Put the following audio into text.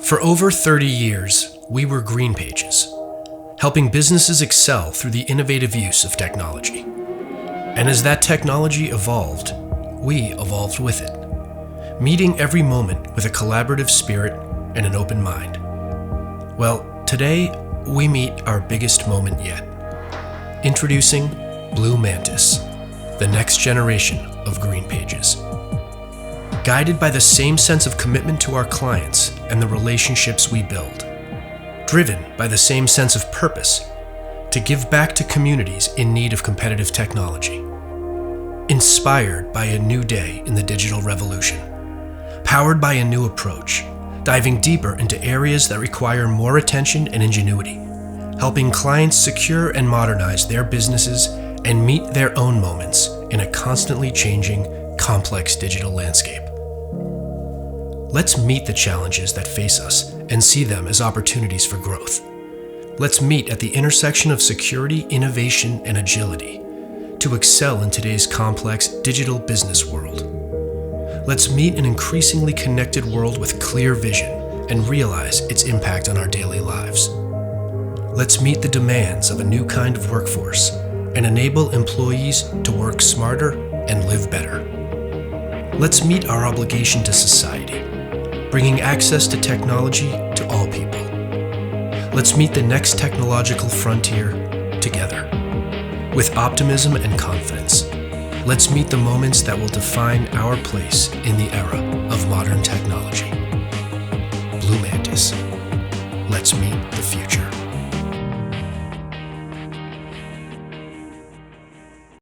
For over 30 years, we were GreenPages, helping businesses excel through the innovative use of technology. And as that technology evolved, we evolved with it, meeting every moment with a collaborative spirit and an open mind. Well, today, we meet our biggest moment yet. Introducing Blue Mantis, the next generation of GreenPages. Guided by the same sense of commitment to our clients and the relationships we build. Driven by the same sense of purpose to give back to communities in need of competitive technology. Inspired by a new day in the digital revolution. Powered by a new approach, diving deeper into areas that require more attention and ingenuity, helping clients secure and modernize their businesses and meet their own moments in a constantly changing, complex digital landscape. Let's meet the challenges that face us and see them as opportunities for growth. Let's meet at the intersection of security, innovation, and agility to excel in today's complex digital business world. Let's meet an increasingly connected world with clear vision and realize its impact on our daily lives. Let's meet the demands of a new kind of workforce and enable employees to work smarter and live better. Let's meet our obligation to society, bringing access to technology to all people. Let's meet the next technological frontier together. With optimism and confidence, let's meet the moments that will define our place in the era of modern technology. Blue Mantis. Let's meet the future.